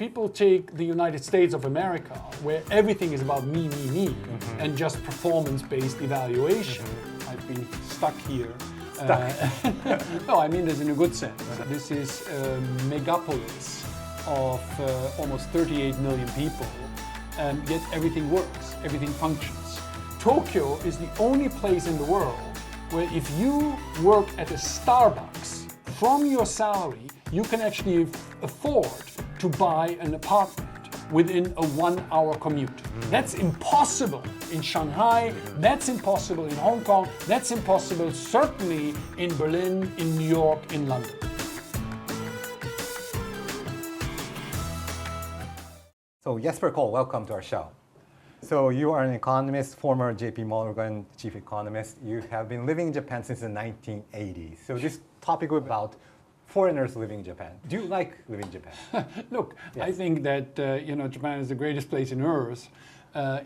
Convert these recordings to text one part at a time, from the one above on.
people take the United States of America, where everything is about me, and just performance-based evaluation. I've been stuck here. No, I mean this in a good sense. This is a megapolis of almost 38 million people, yet everything works, everything functions. Tokyo is the only place in the world where if you work at a Starbucks, from your salary, you can actually afford to buy an apartment within a 1-hour commute. That's impossible in Shanghai, that's impossible in Hong Kong, that's impossible certainly in Berlin, in New York, in London. So Jesper, Koll, welcome to our show. So you are an economist, former JP Morgan chief economist. You have been living in Japan since the 1980s. So this topic was about foreigners living in Japan. Do you like living in Japan? Look, Yes. I think that Japan is the greatest place in Earth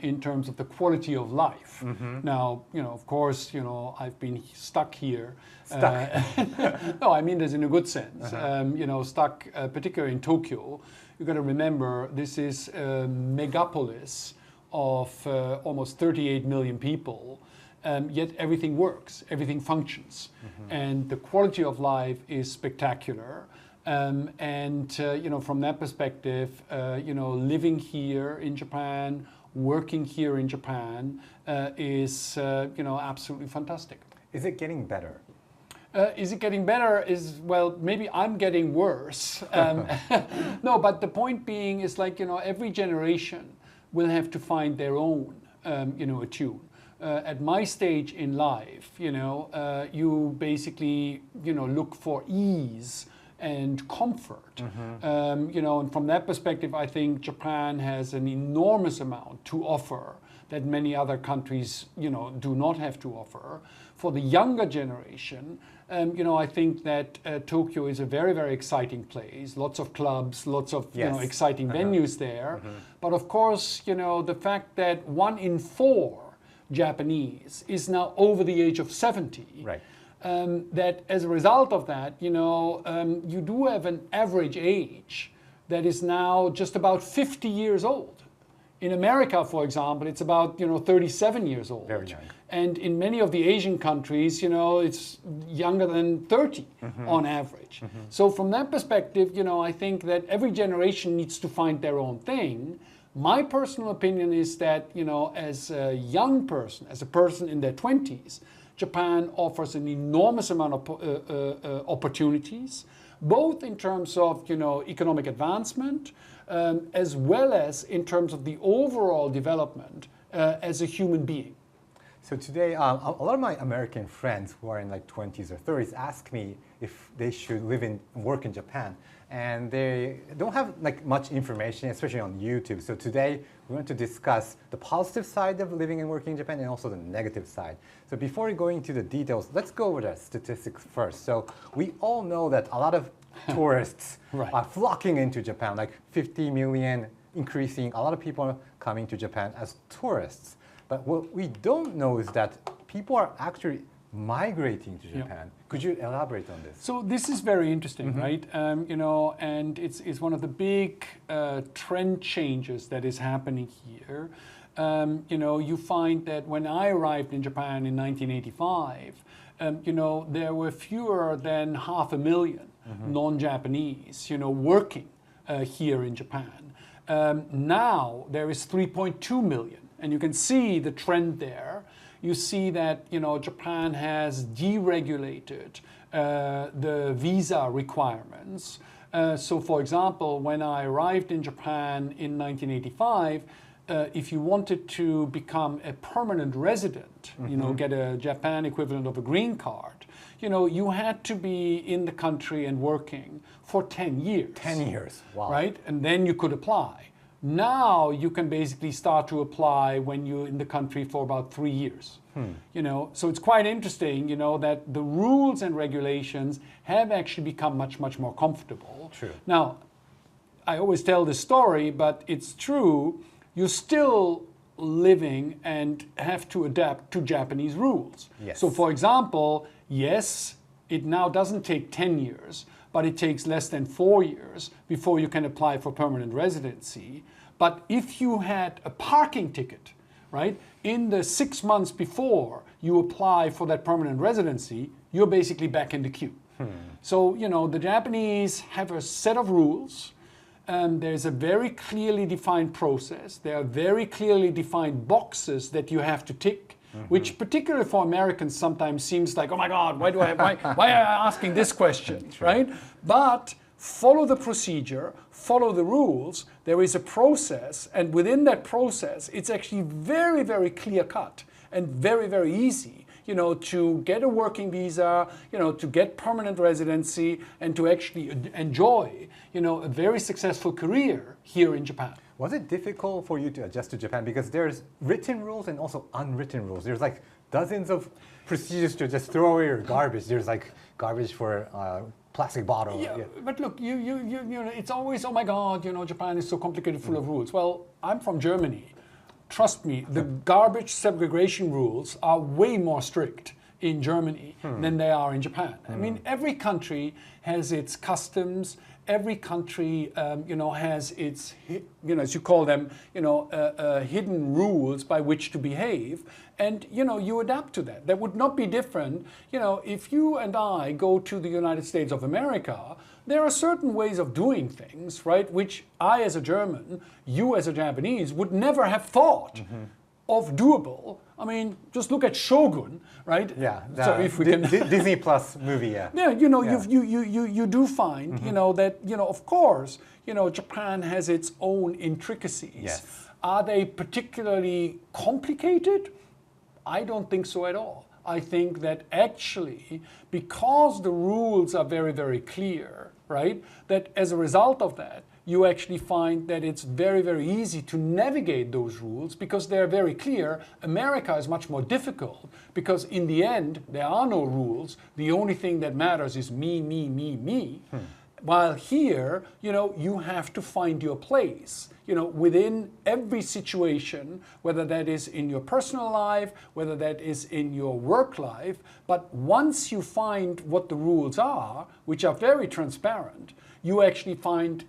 in terms of the quality of life. Now, of course, I've been stuck here. Stuck? No, I mean this in a good sense. Stuck, particularly in Tokyo. You've got to remember, this is a megapolis of almost 38 million people. Yet everything works, everything functions, and the quality of life is spectacular. From that perspective, living here in Japan, working here in Japan is absolutely fantastic. Is it getting better? Is it getting better? Well, maybe I'm getting worse. No, but the point being is every generation will have to find their own, attune. At my stage in life, you basically, look for ease and comfort. And from that perspective, I think Japan has an enormous amount to offer that many other countries, do not have to offer. For the younger generation, I think that Tokyo is a very, very exciting place. Lots of clubs, lots of exciting venues there. But of course, the fact that 1 in 4 Japanese is now over the age of 70. Right. That as a result of that, you do have an average age that is now just about 50 years old. In America, for example, it's about 37 years old. Very young. And in many of the Asian countries, it's younger than 30 on average. So from that perspective, I think that every generation needs to find their own thing. My personal opinion is that, as a young person, as a person in their 20s, Japan offers an enormous amount of opportunities, both in terms of, economic advancement, as well as in terms of the overall development as a human being. So today, a lot of my American friends who are in 20s or 30s ask me if they should live and work in Japan. And they don't have much information, especially on YouTube. So today, we want to discuss the positive side of living and working in Japan and also the negative side. So before we go into the details, let's go over the statistics first. So we all know that a lot of tourists are flocking into Japan, 50 million increasing. A lot of people are coming to Japan as tourists. But what we don't know is that people are actually migrating to Japan. Could you elaborate on this? So this is very interesting, right? And it's one of the big trend changes that is happening here. You find that when I arrived in Japan in 1985, there were fewer than 500,000 non-Japanese, working here in Japan. Now there is 3.2 million. And you can see the trend there. You see that Japan has deregulated the visa requirements. So, for example, when I arrived in Japan in 1985, if you wanted to become a permanent resident, get a Japan equivalent of a green card, you had to be in the country and working for 10 years. 10 years, wow. Right? And then you could apply. Now you can basically start to apply when you're in the country for about 3 years. So it's quite interesting, that the rules and regulations have actually become much, much more comfortable. True. Now, I always tell this story, but it's true. You're still living and have to adapt to Japanese rules. Yes. So for example, yes, it now doesn't take 10 years, but it takes less than 4 years before you can apply for permanent residency. But if you had a parking ticket, right, in the 6 months before you apply for that permanent residency, you're basically back in the queue. So, the Japanese have a set of rules. There's a very clearly defined process. There are very clearly defined boxes that you have to tick, which particularly for Americans sometimes seems like, oh my God, why are you asking this question, right? But follow the procedure, follow the rules. There is a process, and within that process, it's actually very, very clear cut and very, very easy, to get a working visa, to get permanent residency, and to actually enjoy, a very successful career here in Japan. Was it difficult for you to adjust to Japan? Because there's written rules and also unwritten rules. There's like dozens of procedures to just throw away your garbage. There's like garbage for plastic bottle. Yeah, but look, it's always, oh my God, Japan is so complicated, full of rules. Well, I'm from Germany. Trust me, the garbage segregation rules are way more strict in Germany than they are in Japan. I mean, every country has its customs. Every country, has its, as you call them, hidden rules by which to behave, and you adapt to that. That would not be different, if you and I go to the United States of America. There are certain ways of doing things, right, which I as a German, you as a Japanese would never have thought of doable. I mean, just look at Shogun, right? Yeah. So if we can Disney Plus movie, yeah. Yeah, you do find, that, of course, Japan has its own intricacies. Yes. Are they particularly complicated? I don't think so at all. I think that actually, because the rules are very, very clear, right, that as a result of that, you actually find that it's very, very easy to navigate those rules because they're very clear. America is much more difficult because in the end, there are no rules. The only thing that matters is me, me, me, me. While here, you have to find your place, within every situation, whether that is in your personal life, whether that is in your work life. But once you find what the rules are, which are very transparent, you actually find,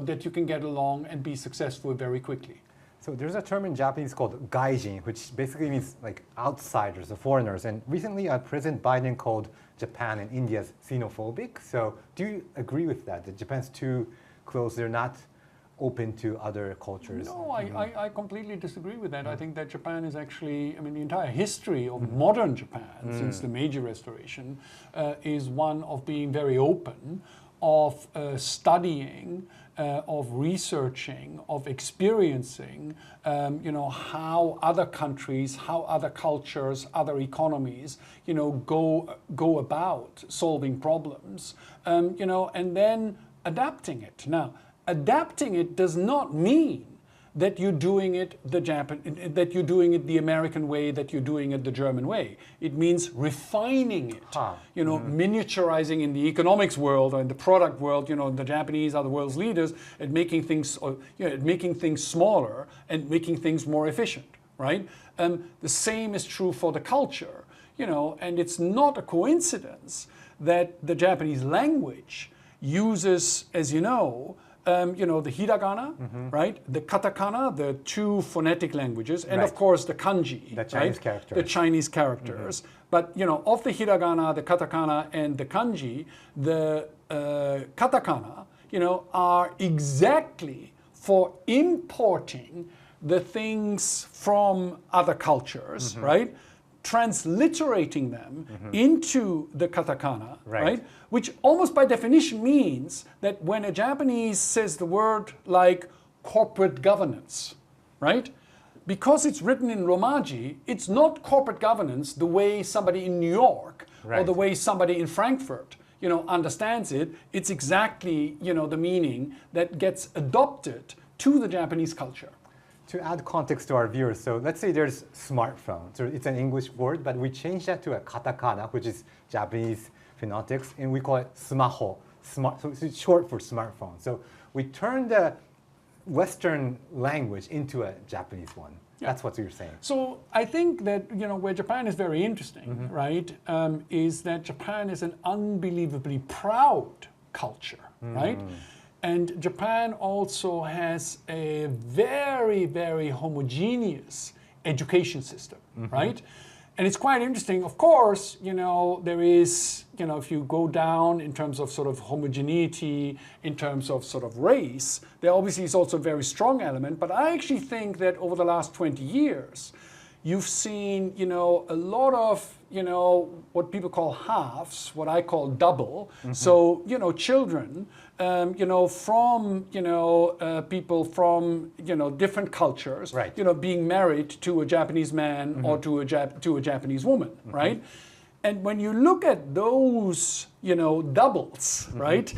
that you can get along and be successful very quickly. So there's a term in Japanese called gaijin, which basically means like outsiders or foreigners. And recently, President Biden called Japan and India xenophobic. So do you agree with that? That Japan's too close? They're not open to other cultures? No, I completely disagree with that. I think that Japan is actually, the entire history of modern Japan since the Meiji Restoration is one of being very open, of studying, of researching, of experiencing, how other countries, how other cultures, other economies, go about solving problems, and then adapting it. Now, adapting it does not mean that you're doing it the American way, that you're doing it the German way. It means refining it, miniaturizing in the economics world or in the product world. The Japanese are the world's leaders at making things, making things smaller and making things more efficient, right? The same is true for the culture, and it's not a coincidence that the Japanese language uses, as you know, the hiragana, right? The katakana, the two phonetic languages, and of course the kanji, the Chinese characters. The Chinese characters. But of the hiragana, the katakana, and the kanji, the katakana, are exactly for importing the things from other cultures, right? Transliterating them into the katakana, right? Which almost by definition means that when a Japanese says the word like corporate governance, right? Because it's written in Romaji, it's not corporate governance the way somebody in New York or the way somebody in Frankfurt, understands it. It's exactly, the meaning that gets adopted to the Japanese culture. To add context to our viewers, so let's say there's smartphone. So it's an English word, but we changed that to a katakana, which is Japanese phonetics, and we call it sumaho. So it's short for smartphone. So we turn the Western language into a Japanese one. Yeah. That's what you're saying. So I think that, where Japan is very interesting, right, is that Japan is an unbelievably proud culture, right? And Japan also has a very, very homogeneous education system, right? And it's quite interesting. Of course, there is, if you go down in terms of sort of homogeneity, in terms of sort of race, there obviously is also a very strong element. But I actually think that over the last 20 years, you've seen, a lot of, what people call halves, what I call double. So, children, from, people from, different cultures, right. Being married to a Japanese man or to a Japanese woman, right? And when you look at those, doubles, right?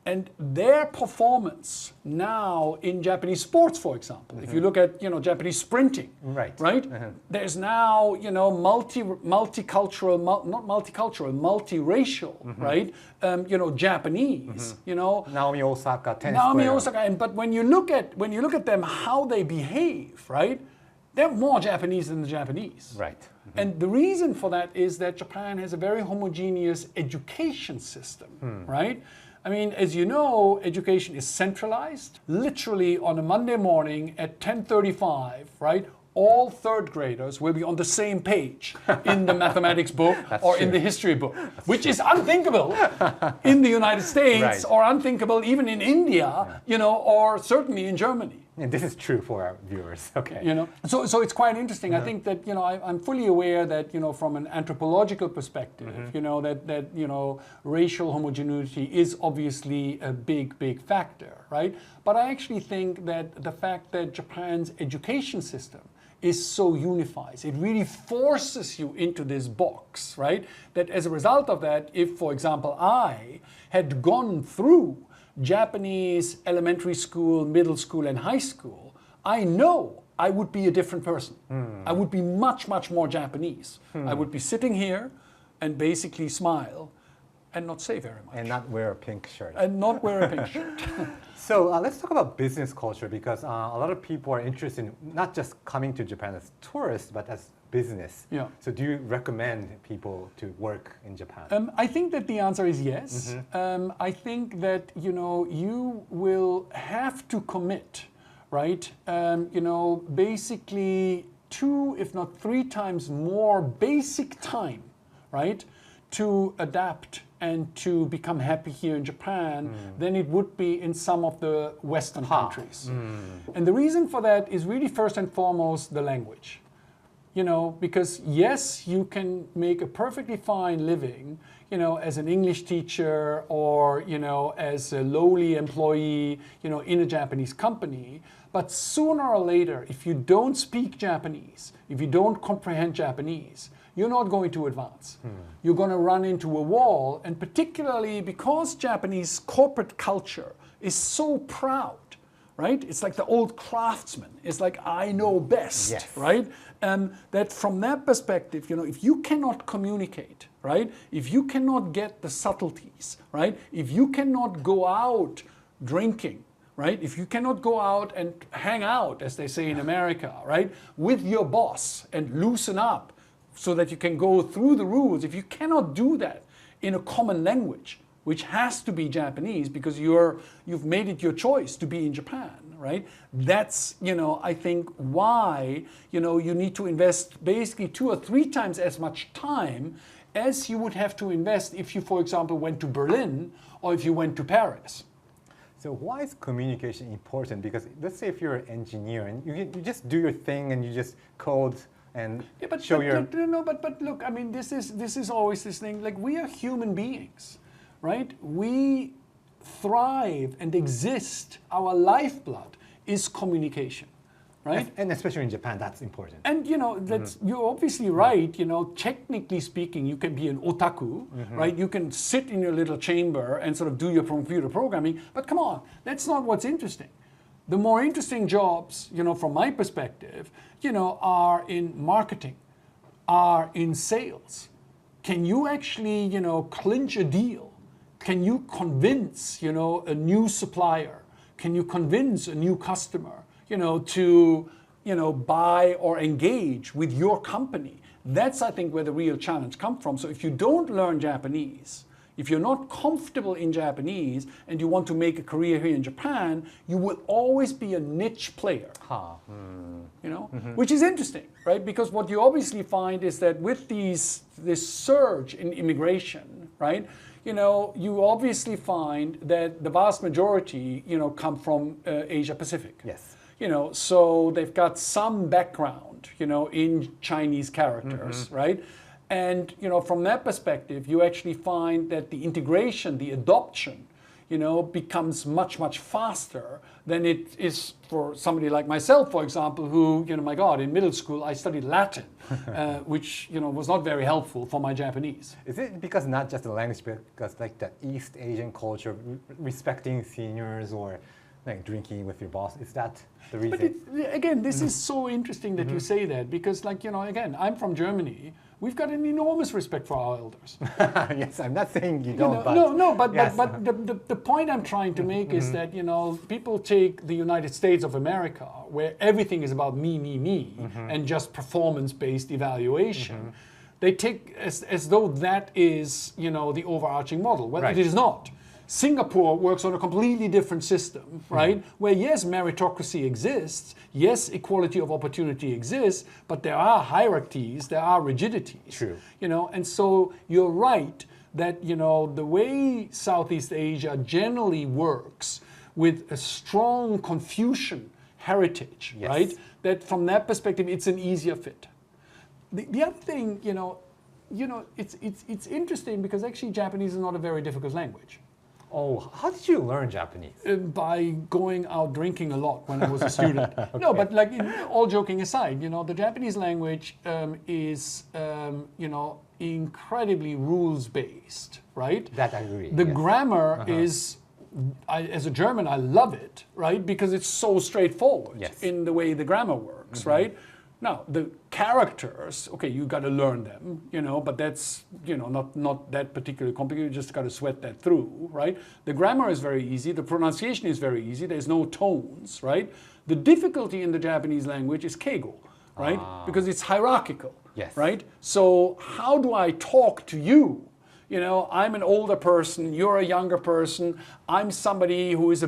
And their performance now in Japanese sports, for example, if you look at Japanese sprinting, right? There's now multicultural, multiracial, right? Japanese, Naomi Osaka, tennis Naomi player. Osaka, but when you look at them, how they behave, right? They're more Japanese than the Japanese. Right. And the reason for that is that Japan has a very homogeneous education system, right? I mean, as you know, education is centralized. Literally on a Monday morning at 10:35, right? All third graders will be on the same page in the mathematics book or in the history book, which is unthinkable in the United States or unthinkable even in India, or certainly in Germany. And this is true for our viewers, okay. So it's quite interesting. I think that, I'm fully aware that, from an anthropological perspective, that racial homogeneity is obviously a big factor, right? But I actually think that the fact that Japan's education system is so unified, it really forces you into this box, right? That as a result of that, if, for example, I had gone through Japanese elementary school, middle school, and high school, I know I would be a different person. I would be much more Japanese. I would be sitting here and basically smile and not say very much. And not wear a pink shirt. So let's talk about business culture, because a lot of people are interested in not just coming to Japan as tourists, but as business. Yeah. So do you recommend people to work in Japan? I think that the answer is yes. I think that, you will have to commit, right? Basically 2, if not 3 times more basic time, right? To adapt and to become happy here in Japan than it would be in some of the Western countries. And the reason for that is really first and foremost the language. Because yes, you can make a perfectly fine living, as an English teacher or, as a lowly employee, in a Japanese company. But sooner or later, if you don't speak Japanese, if you don't comprehend Japanese, you're not going to advance. You're going to run into a wall, and particularly because Japanese corporate culture is so proud, right? It's like the old craftsman. It's like, I know best, right? That from that perspective, if you cannot communicate, right? If you cannot get the subtleties, right? If you cannot go out drinking, right? If you cannot go out and hang out, as they say in America, right? With your boss and loosen up so that you can go through the rules. If you cannot do that in a common language, which has to be Japanese because you've made it your choice to be in Japan, right? That's, I think why, you need to invest basically 2 or 3 times as much time as you would have to invest if you, for example, went to Berlin or if you went to Paris. So why is communication important? Because let's say if you're an engineer and you just do your thing and you just code and show your... But look, I mean, this is always this thing, like we are human beings, right? We thrive and exist. Our lifeblood is communication, right? And especially in Japan, that's important. And that's you're obviously right. Technically speaking, you can be an otaku, right? You can sit in your little chamber and sort of do your computer programming. But come on, that's not what's interesting. The more interesting jobs, from my perspective, are in marketing, are in sales. Can you actually, clinch a deal? Can you convince, a new supplier? Can you convince a new customer, to, buy or engage with your company? That's, I think, where the real challenge comes from. So if you don't learn Japanese, If you're not comfortable in Japanese and you want to make a career here in Japan, you will always be a niche player. You know, which is interesting, right? Because what you obviously find is that with this surge in immigration, right? You know, you obviously find that the vast majority, you know, come from Asia Pacific. Yes. You know, so they've got some background, you know, in Chinese characters, right? And, you know, from that perspective, you actually find that the integration, the adoption, you know, becomes much, much faster than it is for somebody like myself, for example, who, you know, my God, in middle school, I studied Latin, which, you know, was not very helpful for my Japanese. Is it because not just the language, because like the East Asian culture, respecting seniors or like drinking with your boss, is that the reason? But again, this is so interesting that you say that, because, like, you know, again, I'm from Germany. We've got an enormous respect for our elders. Yes, I'm not saying you don't, but... No, but, yes. but the point I'm trying to make is that, you know, people take the United States of America, where everything is about me, and just performance-based evaluation. They take as though that is, you know, the overarching model. Well, Right. it is not. Singapore works on a completely different system, right? Where yes, meritocracy exists, yes, equality of opportunity exists, but there are hierarchies, there are rigidities. True. You know, and so you're right that, you know, the way Southeast Asia generally works with a strong Confucian heritage, Yes. right? That from that perspective, it's an easier fit. The other thing, you know, it's interesting because actually Japanese is not a very difficult language. Oh, how did you learn Japanese? By going out drinking a lot when I was a student. No, but like, all joking aside, you know, the Japanese language is, you know, incredibly rules-based, right? That I agree. The yes. grammar is, as a German, I love it, right? Because it's so straightforward Yes. in the way the grammar works, right? Now, the characters, okay, you got to learn them, you know, but that's, you know, not that particularly complicated. You just got to sweat that through, right? The grammar is very easy. The pronunciation is very easy. There's no tones, right? The difficulty in the Japanese language is keigo, right? Because it's hierarchical, Yes. right? So how do I talk to you? You know, I'm an older person, you're a younger person, I'm somebody who is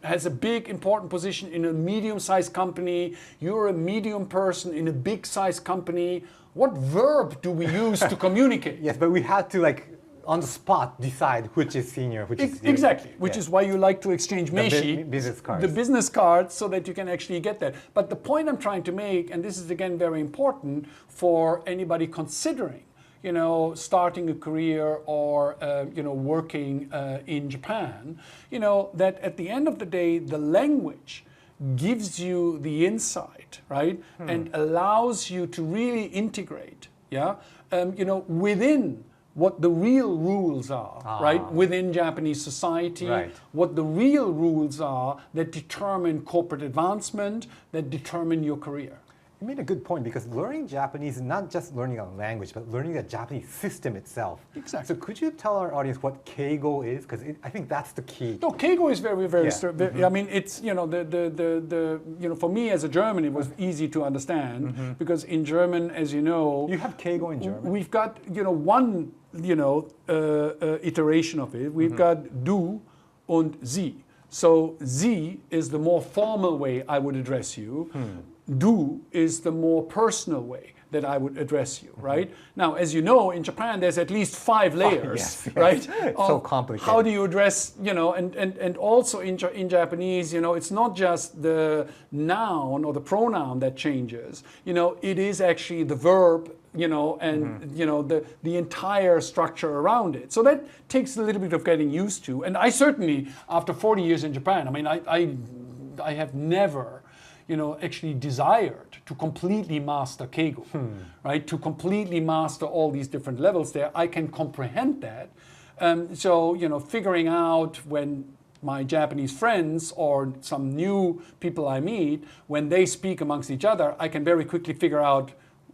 has a big important position in a medium-sized company, you're a medium person in a big-sized company. What verb do we use to communicate? Yes, but we had to like on the spot decide which is senior, which is exactly, which yes. is why you like to exchange meishi, business cards. the business cards, so that you can actually get that. But the point I'm trying to make, and this is again very important for anybody considering, you know, starting a career or, you know, working in Japan, you know, that at the end of the day, the language gives you the insight, right? And allows you to really integrate, yeah, you know, within what the real rules are, right? Within Japanese society, Right. what the real rules are that determine corporate advancement, that determine your career. You made a good point, because learning Japanese is not just learning a language, but learning the Japanese system itself. Exactly. So could you tell our audience what keigo is? Because I think that's the key. No, keigo is very, very. Yeah. I mean, it's, you know, the you know, for me as a German, it was easy to understand because in German, as you know, You have keigo in German? we've got, you know, one, you know, iteration of it. We've got du und sie. So sie is the more formal way I would address you. Du is the more personal way that I would address you, right? Now, as you know, in Japan, there's at least 5 layers, yes, yes. right? So of complicated. How do you address, you know, and also in Japanese, you know, it's not just the noun or the pronoun that changes. You know, it is actually the verb, you know, and you know, the entire structure around it. So that takes a little bit of getting used to. And I certainly, after 40 years in Japan, I mean, I have never, you know, actually desired to completely master keigo, right? To completely master all these different levels there. I can comprehend that. So, you know, figuring out when my Japanese friends or some new people I meet, when they speak amongst each other, I can very quickly figure out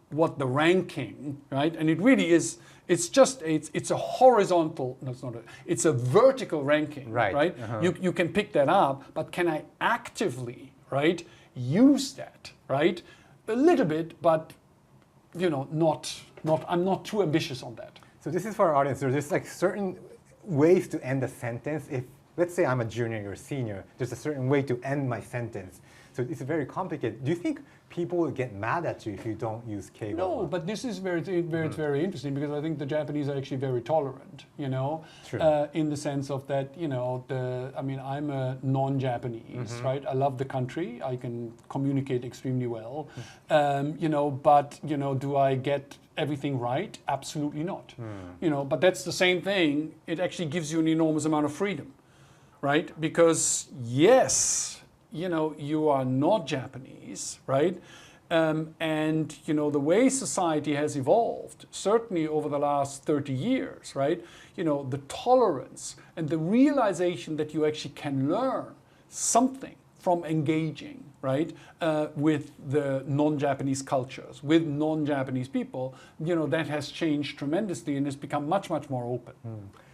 what the ranking, right? And it really is, it's a horizontal, no, it's not it's a vertical ranking, right? You can pick that up, but can I actively, right, use that, right? A little bit, but, you know, I'm not too ambitious on that. So this is for our audience. There's just like certain ways to end a sentence? If, let's say I'm a junior, you're a senior, there's a certain way to end my sentence. So it's very complicated. Do you think people will get mad at you if you don't use keigo? No, but this is very interesting, because I think the Japanese are actually very tolerant, you know, in the sense of that, you know, I'm a non-Japanese, right? I love the country. I can communicate extremely well, you know, but, you know, do I get everything right? Absolutely not. You know, but that's the same thing. It actually gives you an enormous amount of freedom, right? Because yes, you know, you are not Japanese, right? And, you know, the way society has evolved, certainly over the last 30 years, right? You know, the tolerance and the realization that you actually can learn something from engaging, right, with the non-Japanese cultures, with non-Japanese people, you know, that has changed tremendously and has become much, much more open.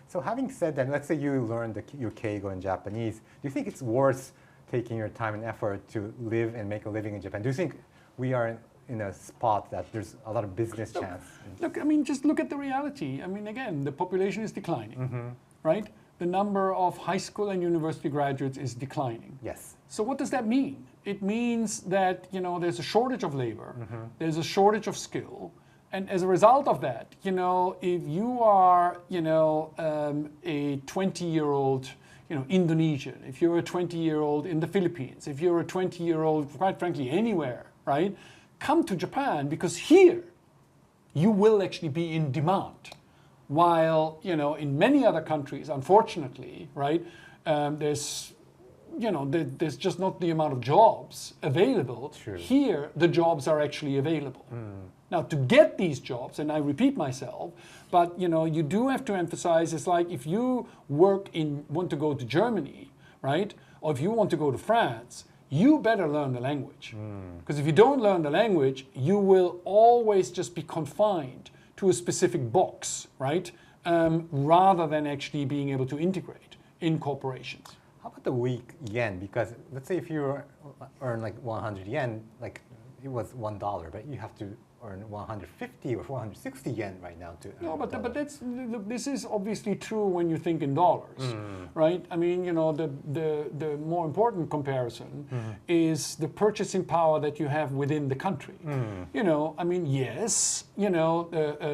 So having said that, let's say you learned your keigo in Japanese, do you think it's worth taking your time and effort to live and make a living in Japan? Do you think we are in a spot that there's a lot of business chance? Look, I mean, just look at the reality. I mean, again, the population is declining, right? The number of high school and university graduates is declining. Yes. So what does that mean? It means that, you know, there's a shortage of labor, there's a shortage of skill, and as a result of that, you know, if you are, you know, a 20-year-old, you know, Indonesian, if you're a 20-year-old in the Philippines, if you're a 20-year-old, quite frankly, anywhere, right? Come to Japan, because here you will actually be in demand. While, you know, in many other countries, unfortunately, right, there's, you know, there's just not the amount of jobs available. True. Here, the jobs are actually available. Now, to get these jobs, and I repeat myself, but, you know, you do have to emphasize, it's like if you want to go to Germany, right, or if you want to go to France, you better learn the language. Because if you don't learn the language, you will always just be confined to a specific box, right, rather than actually being able to integrate in corporations. How about the weak yen? Because let's say if you earn like 100 yen, like it was $1, but you have to earn 150 or 160 yen right now to. No, but that's, look, this is obviously true when you think in dollars, right? I mean, you know, the more important comparison is the purchasing power that you have within the country. You know, I mean, yes, you know,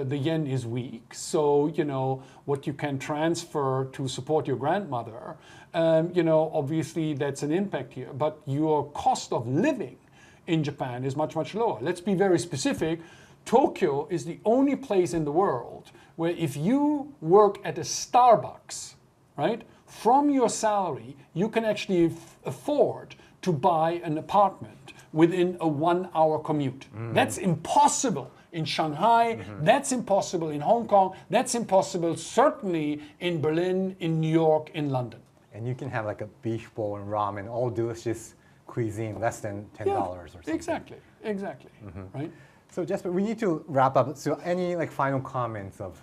the yen is weak, so, you know, what you can transfer to support your grandmother, you know, obviously that's an impact here, but your cost of living in Japan is much, much lower. Let's be very specific. Tokyo is the only place in the world where if you work at a Starbucks, right, from your salary, you can actually afford to buy an apartment within a 1-hour commute. That's impossible in Shanghai, that's impossible in Hong Kong, that's impossible certainly in Berlin, in New York, in London. And you can have like a beef bowl and ramen, all delicious cuisine, less than $10 or something. Exactly, right? So Jesper, we need to wrap up. So any like final comments of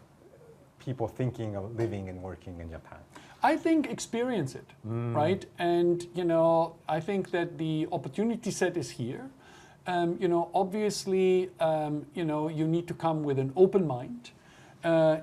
people thinking of living and working in Japan? I think experience it, right? And, you know, I think that the opportunity set is here. You know, obviously, you know, you need to come with an open mind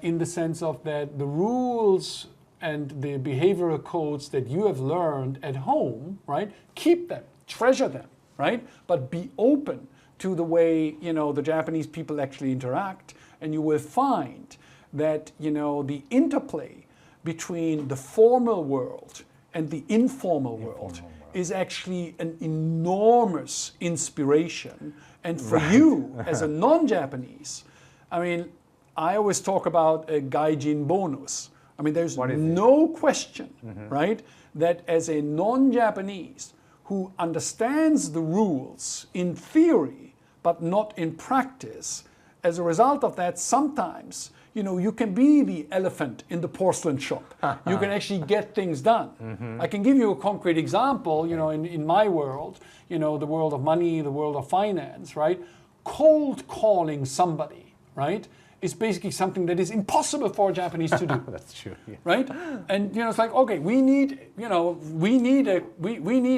in the sense of that the rules and the behavioral codes that you have learned at home, right? Keep them, treasure them, right? But be open to the way, you know, the Japanese people actually interact, and you will find that, you know, the interplay between the formal world and the informal world is actually an enormous inspiration. And for you, as a non-Japanese, I mean, I always talk about a gaijin bonus. I mean, there's no question, right, that as a non-Japanese who understands the rules in theory, but not in practice, as a result of that, sometimes, you know, you can be the elephant in the porcelain shop. You can actually get things done. I can give you a concrete example, you know, in my world, you know, the world of money, the world of finance, right? Cold calling somebody, right, is basically something that is impossible for a Japanese to do. That's true. Yeah. Right? And, you know, it's like, okay, we need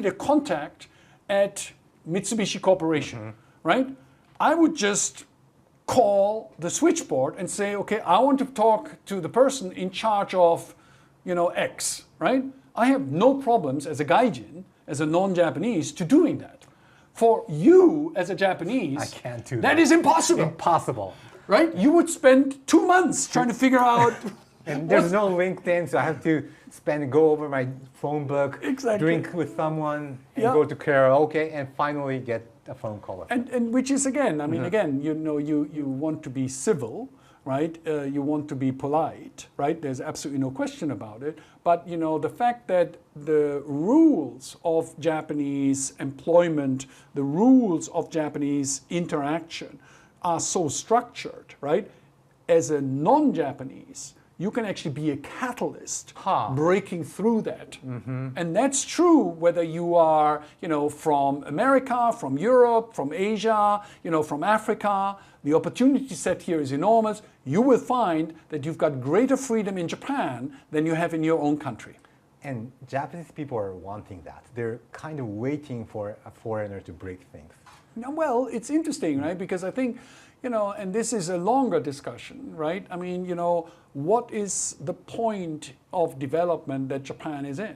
a contact at Mitsubishi Corporation, right? I would just call the switchboard and say, okay, I want to talk to the person in charge of X, right? I have no problems as a gaijin, as a non-Japanese, to doing that. For you as a Japanese, I can't do that. That is impossible. Impossible. Right? You would spend 2 months trying to figure out. And there's no LinkedIn, so I have to go over my phone book, Exactly. drink with someone, and Yeah. go to karaoke, and finally get a phone call. And which is again, I mean, again, you want to be civil, right? You want to be polite, right? There's absolutely no question about it. But the fact that the rules of Japanese employment, the rules of Japanese interaction are so structured, right? As a non-Japanese, you can actually be a catalyst breaking through that. And that's true whether you are, from America, from Europe, from Asia, from Africa. The opportunity set here is enormous. You will find that you've got greater freedom in Japan than you have in your own country. And Japanese people are wanting that. They're kind of waiting for a foreigner to break things. Now, well, it's interesting, right? Because I think, and this is a longer discussion, right? I mean, what is the point of development that Japan is in,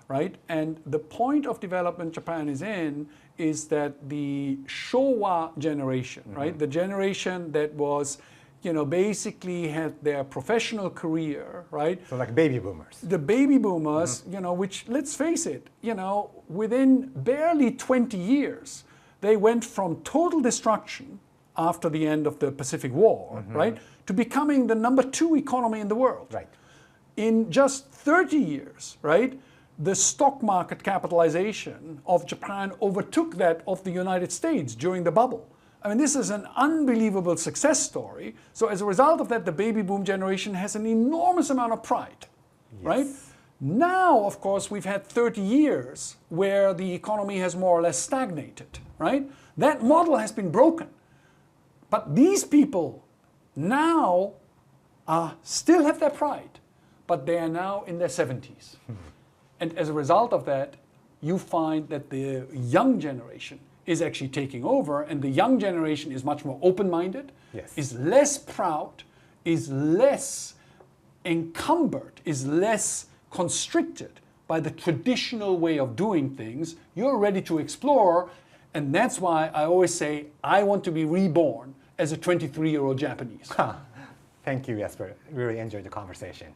right? And the point of development Japan is in is that the Showa generation, right? The generation that was, basically had their professional career, right? So like baby boomers. The baby boomers, which, let's face it, within barely 20 years, they went from total destruction after the end of the Pacific War, right, to becoming the #2 economy in the world. Right. In just 30 years, right, the stock market capitalization of Japan overtook that of the United States during the bubble. I mean, this is an unbelievable success story. So as a result of that, the baby boom generation has an enormous amount of pride, right? Now, of course, we've had 30 years where the economy has more or less stagnated, right? That model has been broken. But these people now still have their pride, but they are now in their 70s. And as a result of that, you find that the young generation is actually taking over, and the young generation is much more open-minded, is less proud, is less encumbered, is less constricted by the traditional way of doing things. You're ready to explore, and that's why I always say, I want to be reborn as a 23-year-old Japanese. Thank you, Jesper. Really enjoyed the conversation.